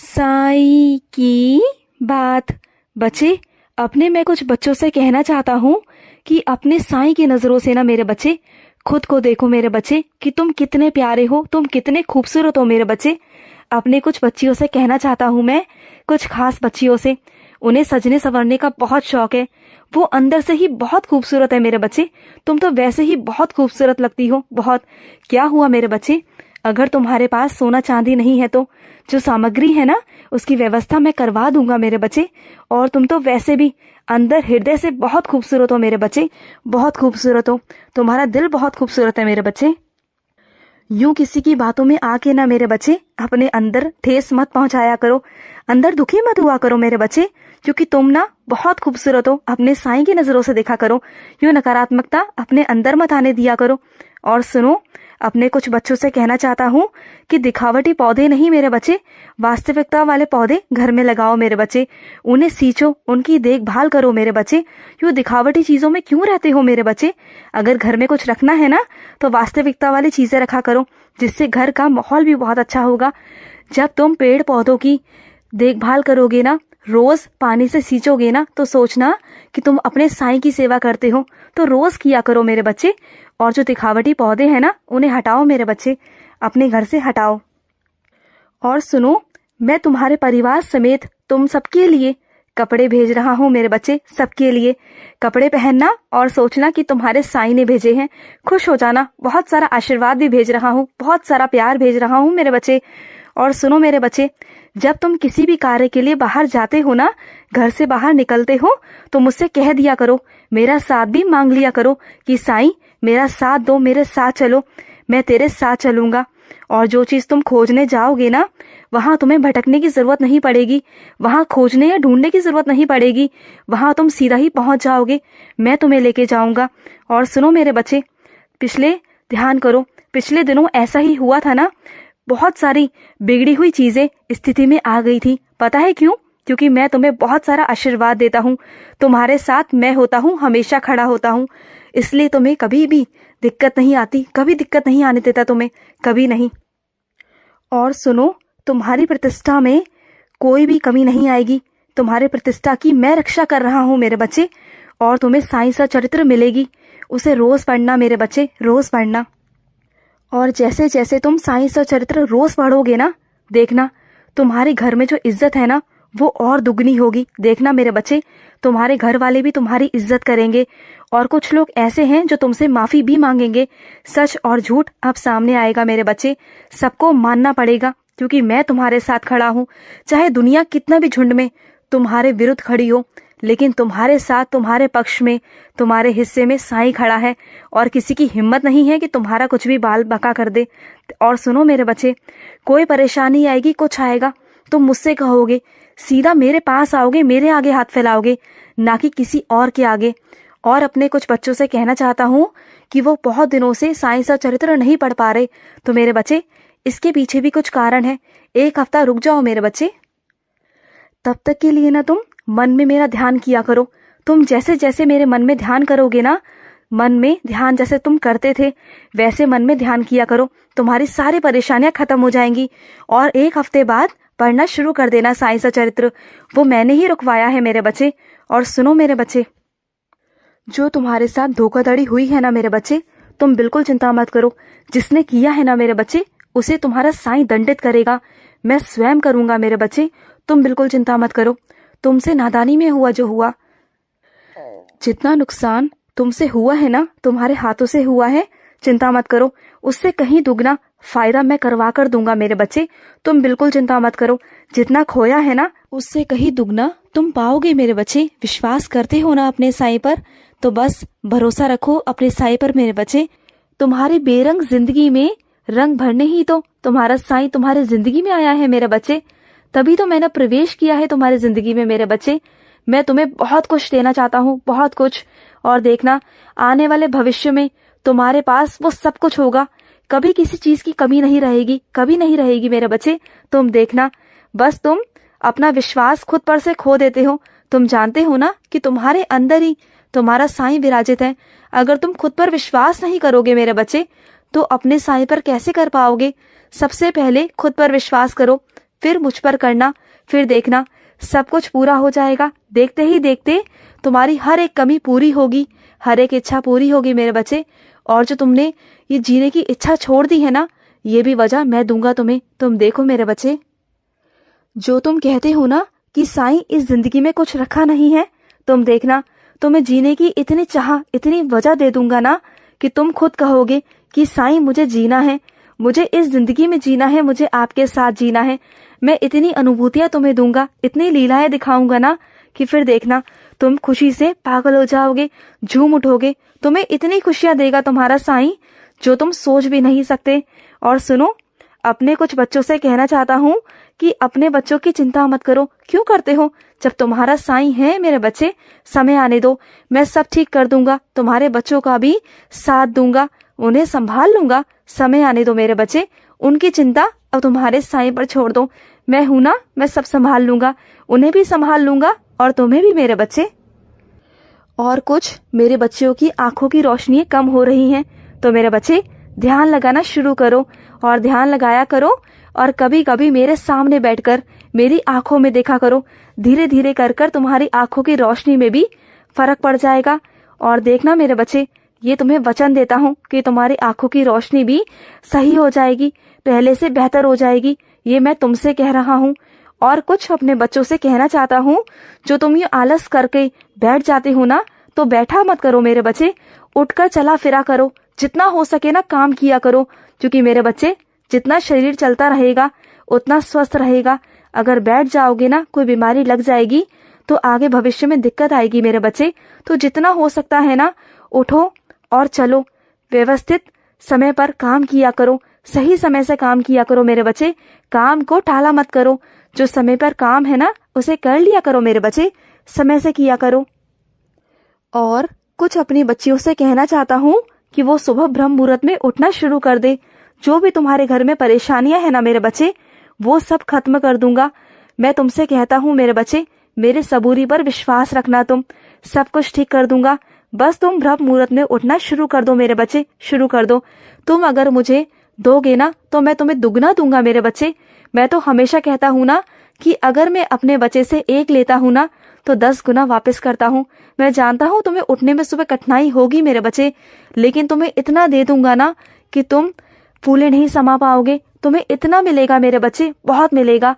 साईं की बात। बच्चे, अपने मैं कुछ बच्चों से कहना चाहता हूँ कि अपने साईं की नजरों से ना मेरे बच्चे खुद को देखो मेरे बच्चे कि तुम कितने प्यारे हो, तुम कितने खूबसूरत हो मेरे बच्चे। अपने कुछ बच्चियों से कहना चाहता हूँ मैं, कुछ खास बच्चियों से, उन्हें सजने संवरने का बहुत शौक है। वो अंदर से ही बहुत खूबसूरत है मेरे बच्चे। तुम तो वैसे ही बहुत खूबसूरत लगती हो, बहुत। क्या हुआ मेरे बच्चे, अगर तुम्हारे पास सोना चांदी नहीं है तो जो सामग्री है ना उसकी व्यवस्था मैं करवा दूंगा मेरे बच्चे। और तुम तो वैसे भी अंदर हृदय से बहुत खूबसूरत हो मेरे बच्चे, बहुत खूबसूरत हो। तुम्हारा दिल बहुत खूबसूरत है मेरे बच्चे। यूं किसी की बातों में आके ना मेरे बच्चे अपने अंदर ठेस मत पहुंचाया करो, अंदर दुखी मत हुआ करो मेरे बच्चे, क्योंकि तुम ना बहुत खूबसूरत हो। अपने साईं की नजरों से देखा करो, यूं नकारात्मकता अपने अंदर मत आने दिया करो। और सुनो, अपने कुछ बच्चों से कहना चाहता हूँ कि दिखावटी पौधे नहीं मेरे बच्चे, वास्तविकता वाले पौधे घर में लगाओ मेरे बच्चे। उन्हें सींचो, उनकी देखभाल करो मेरे बच्चे। यूं दिखावटी चीजों में क्यों रहते हो मेरे बच्चे। अगर घर में कुछ रखना है ना तो वास्तविकता वाली चीजें रखा करो, जिससे घर का माहौल भी बहुत अच्छा होगा। जब तुम पेड़ पौधों की देखभाल करोगे ना, रोज पानी से सींचोगे ना, तो सोचना कि तुम अपने साईं की सेवा करते हो। तो रोज किया करो मेरे बच्चे। और जो दिखावटी पौधे हैं ना उन्हें हटाओ मेरे बच्चे, अपने घर से हटाओ। और सुनो, मैं तुम्हारे परिवार समेत तुम सबके लिए कपड़े भेज रहा हूँ मेरे बच्चे, सबके लिए कपड़े पहनना और सोचना कि तुम्हारे साईं ने भेजे हैं। खुश हो जाना। बहुत सारा आशीर्वाद भी भेज रहा हूँ, बहुत सारा प्यार भेज रहा हूँ मेरे बच्चे। और सुनो मेरे बच्चे, जब तुम किसी भी कार्य के लिए बाहर जाते हो ना, घर से बाहर निकलते हो, तो मुझसे कह दिया करो, मेरा साथ भी मांग लिया करो कि साईं मेरा साथ दो, मेरे साथ चलो, मैं तेरे साथ चलूंगा। और जो चीज तुम खोजने जाओगे ना, वहां तुम्हें भटकने की जरूरत नहीं पड़ेगी, वहां खोजने या ढूंढने की जरूरत नहीं पड़ेगी, वहां तुम सीधा ही पहुंच जाओगे। मैं तुम्हें लेके जाऊंगा। और सुनो मेरे बच्चे, ध्यान करो, पिछले दिनों ऐसा ही हुआ था ना, बहुत सारी बिगड़ी हुई चीजें स्थिति में आ गई थी। पता है क्यों? क्योंकि मैं तुम्हें बहुत सारा आशीर्वाद देता हूँ, तुम्हारे साथ मैं होता हूँ, हमेशा खड़ा होता हूँ। इसलिए तुम्हें कभी भी दिक्कत नहीं आती, कभी दिक्कत नहीं आने देता तुम्हें, कभी नहीं। और सुनो, तुम्हारी प्रतिष्ठा में कोई भी कमी नहीं आएगी। तुम्हारे प्रतिष्ठा की मैं रक्षा कर रहा हूँ मेरे बच्चे। और तुम्हें साईं सा चरित्र मिलेगी, उसे रोज पढ़ना मेरे बच्चे, रोज पढ़ना। और जैसे जैसे तुम साईं सा चरित्र रोज पढ़ोगे ना, देखना तुम्हारे घर में जो इज्जत है ना वो और दुगनी होगी। देखना मेरे बच्चे, तुम्हारे घर वाले भी तुम्हारी इज्जत करेंगे। और कुछ लोग ऐसे हैं जो तुमसे माफी भी मांगेंगे। सच और झूठ अब सामने आएगा मेरे बच्चे, सबको मानना पड़ेगा, क्योंकि मैं तुम्हारे साथ खड़ा हूँ। चाहे दुनिया कितना भी झुंड में तुम्हारे विरुद्ध खड़ी हो, लेकिन तुम्हारे साथ, तुम्हारे पक्ष में, तुम्हारे हिस्से में साईं खड़ा है। और किसी की हिम्मत नहीं है कि तुम्हारा कुछ भी बाल बका कर दे। और सुनो मेरे बच्चे, कोई परेशानी आएगी, कुछ आएगा, तुम मुझसे कहोगे, सीधा मेरे पास आओगे, मेरे आगे हाथ फैलाओगे, ना कि किसी और के आगे। और अपने कुछ बच्चों से कहना चाहता हूँ कि वो बहुत दिनों से साईं सा चरित्र नहीं पढ़ पा रहे। तो मेरे बच्चे, इसके पीछे भी कुछ कारण है। 1 हफ्ता रुक जाओ मेरे बच्चे। तब तक के लिए ना तुम मन में मेरा ध्यान किया करो। तुम जैसे जैसे मेरे मन में ध्यान करोगे ना, मन में ध्यान जैसे तुम करते थे वैसे मन में ध्यान किया करो, तुम्हारी सारी परेशानियां खत्म हो जाएंगी। और 1 हफ्ते बाद पढ़ना शुरू कर देना साईं सा चरित्र, वो मैंने ही रुकवाया है मेरे बच्चे। और सुनो मेरे बच्चे, जो तुम्हारे साथ धोखाधड़ी हुई है ना मेरे बच्चे, तुम बिल्कुल चिंता मत करो। जिसने किया है ना मेरे बच्चे, उसे तुम्हारा साईं दंडित करेगा, मैं स्वयं करूंगा मेरे बच्चे। तुम बिल्कुल चिंता मत करो। तुमसे नादानी में हुआ जो हुआ, जितना नुकसान तुमसे हुआ है ना, तुम्हारे हाथों से हुआ है, चिंता मत करो, उससे कहीं दुगना फायदा मैं करवा कर दूंगा मेरे बच्चे। तुम बिल्कुल चिंता मत करो। जितना खोया है ना उससे कहीं दुगना तुम पाओगे मेरे बच्चे। विश्वास करते हो ना अपने साईं पर, तो बस भरोसा रखो अपने साईं पर मेरे बच्चे। तुम्हारी बेरंग जिंदगी में रंग भरने ही तो तुम्हारा साईं तुम्हारी जिंदगी में आया है मेरे बच्चे। तभी तो मैंने प्रवेश किया है तुम्हारी जिंदगी में मेरे बच्चे। मैं तुम्हें बहुत कुछ देना चाहता हूँ, बहुत कुछ। और देखना, आने वाले भविष्य में तुम्हारे पास वो सब कुछ होगा, कभी किसी चीज की कमी नहीं रहेगी, कभी नहीं रहेगी मेरे बच्चे। तुम देखना, बस तुम अपना विश्वास खुद पर से खो देते हो। तुम जानते हो ना कि तुम्हारे अंदर ही तुम्हारा साईं विराजित है। अगर तुम खुद पर विश्वास नहीं करोगे मेरे बच्चे, तो अपने साईं पर कैसे कर पाओगे। सबसे पहले खुद पर विश्वास करो, फिर मुझ पर करना, फिर देखना सब कुछ पूरा हो जाएगा। देखते ही देखते तुम्हारी हर एक कमी पूरी होगी, हर एक इच्छा पूरी होगी मेरे बच्चे। और जो तुमने ये जीने की इच्छा छोड़ दी है ना, ये भी वजह मैं दूंगा तुम्हें। तुम देखो मेरे बच्चे, जो तुम कहते हो ना कि साईं इस जिंदगी में कुछ रखा नहीं है, तुम देखना तुम्हें जीने की इतनी चाह, इतनी वजह दे दूंगा ना कि तुम खुद कहोगे कि साईं मुझे जीना है, मुझे इस जिंदगी में जीना है, मुझे आपके साथ जीना है। मैं इतनी अनुभूतियां तुम्हें दूंगा, इतनी लीलाएं दिखाऊंगा ना कि फिर देखना तुम खुशी से पागल हो जाओगे, झूम उठोगे। तुम्हें इतनी खुशियां देगा तुम्हारा साईं जो तुम सोच भी नहीं सकते। और सुनो, अपने कुछ बच्चों से कहना चाहता हूँ कि अपने बच्चों की चिंता मत करो। क्यों करते हो? जब तुम्हारा साईं है मेरे बच्चे, समय आने दो, मैं सब ठीक कर दूंगा, तुम्हारे बच्चों का भी साथ दूंगा, उन्हें संभाल लूंगा। समय आने दो मेरे बच्चे, उनकी चिंता अब तुम्हारे साईं पर छोड़ दो। मैं हूं ना, मैं सब संभाल लूंगा, उन्हें भी संभाल लूंगा और तुम्हें भी मेरे बच्चे। और कुछ मेरे बच्चों की आंखों की रोशनी कम हो रही है, तो मेरे बच्चे ध्यान लगाना शुरू करो और ध्यान लगाया करो। और कभी कभी मेरे सामने बैठकर मेरी आंखों में देखा करो। धीरे धीरे कर कर तुम्हारी आंखों की रोशनी में भी फर्क पड़ जाएगा। और देखना मेरे बच्चे, ये तुम्हें वचन देता हूँ कि तुम्हारी आंखों की रोशनी भी सही हो जाएगी, पहले से बेहतर हो जाएगी। ये मैं तुमसे कह रहा हूँ। और कुछ अपने बच्चों से कहना चाहता हूँ, जो तुम ये आलस करके बैठ जाते हो ना, तो बैठा मत करो मेरे बच्चे, उठकर चला फिरा करो, जितना हो सके ना काम किया करो। क्योंकि मेरे बच्चे, जितना शरीर चलता रहेगा उतना स्वस्थ रहेगा। अगर बैठ जाओगे ना, कोई बीमारी लग जाएगी तो आगे भविष्य में दिक्कत आएगी मेरे बच्चे। तो जितना हो सकता है ना, उठो और चलो, व्यवस्थित समय पर काम किया करो, सही समय से काम किया करो मेरे बच्चे। काम को टाला मत करो, जो समय पर काम है ना उसे कर लिया करो मेरे बच्चे, समय से किया करो। और कुछ अपनी बच्चियों से कहना चाहता हूँ कि वो सुबह ब्रह्म मुहूर्त में उठना शुरू कर दे। जो भी तुम्हारे घर में परेशानियां है ना मेरे बच्चे, वो सब खत्म कर दूंगा। मैं तुमसे कहता हूँ मेरे बच्चे, मेरे सबूरी पर विश्वास रखना, तुम सब कुछ ठीक कर दूंगा। बस तुम ब्रह्म मुहूर्त में उठना शुरू कर दो मेरे बच्चे, शुरू कर दो। तुम अगर मुझे दोगे ना तो मैं तुम्हें दुगना दूंगा मेरे बच्चे। मैं तो हमेशा कहता हूँ ना कि अगर मैं अपने बच्चे से 1 लेता हूँ ना तो 10 गुना वापस करता हूँ। मैं जानता हूँ तुम्हें उठने में सुबह कठिनाई होगी मेरे बच्चे, लेकिन तुम्हें इतना दे दूंगा ना कि तुम फूले नहीं समा पाओगे। तुम्हें इतना मिलेगा मेरे बच्चे, बहुत मिलेगा।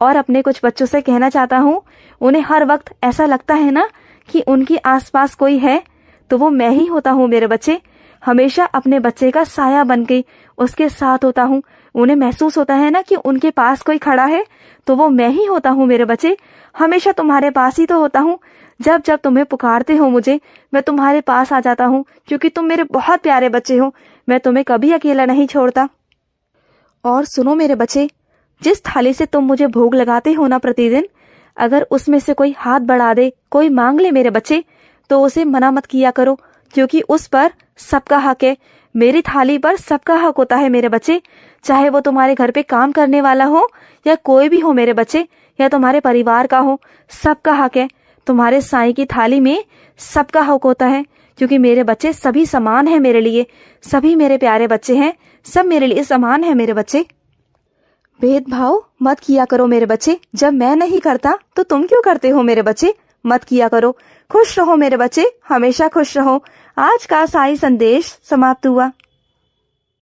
और अपने कुछ बच्चों से कहना चाहता हूँ, उन्हें हर वक्त ऐसा लगता है ना कि उनके आसपास कोई है, तो वो मैं ही होता हूँ मेरे बच्चे। हमेशा अपने बच्चे का साया बन के उसके साथ होता हूँ। उन्हें महसूस होता है ना कि उनके पास कोई खड़ा है, तो वो मैं ही होता हूँ मेरे बच्चे। हमेशा तुम्हारे पास ही तो होता हूँ। जब जब तुम्हें पुकारते हो मुझे, मैं तुम्हारे पास आ जाता हूँ, क्योंकि तुम मेरे बहुत प्यारे बच्चे हो। मैं तुम्हें कभी अकेला नहीं छोड़ता। और सुनो मेरे बच्चे, जिस थाली से तुम मुझे भोग लगाते हो ना प्रतिदिन, अगर उसमें से कोई हाथ बढ़ा दे, कोई मांग ले मेरे बच्चे, तो उसे मना मत किया करो, क्योंकि उस पर सबका हक है। मेरी थाली पर सबका हक होता है मेरे बच्चे, चाहे वो तुम्हारे घर पे काम करने वाला हो या कोई भी हो मेरे बच्चे, या तुम्हारे परिवार का हो, सबका हक है। तुम्हारे साईं की थाली में सबका हक होता है, क्योंकि मेरे बच्चे सभी समान हैं मेरे लिए। सभी मेरे प्यारे बच्चे हैं, सब मेरे लिए समान है मेरे बच्चे। भेदभाव मत किया करो मेरे बच्चे। जब मैं नहीं करता तो तुम क्यों करते हो मेरे बच्चे? मत किया करो। खुश रहो मेरे बच्चे, हमेशा खुश रहो। आज का साईं संदेश समाप्त हुआ।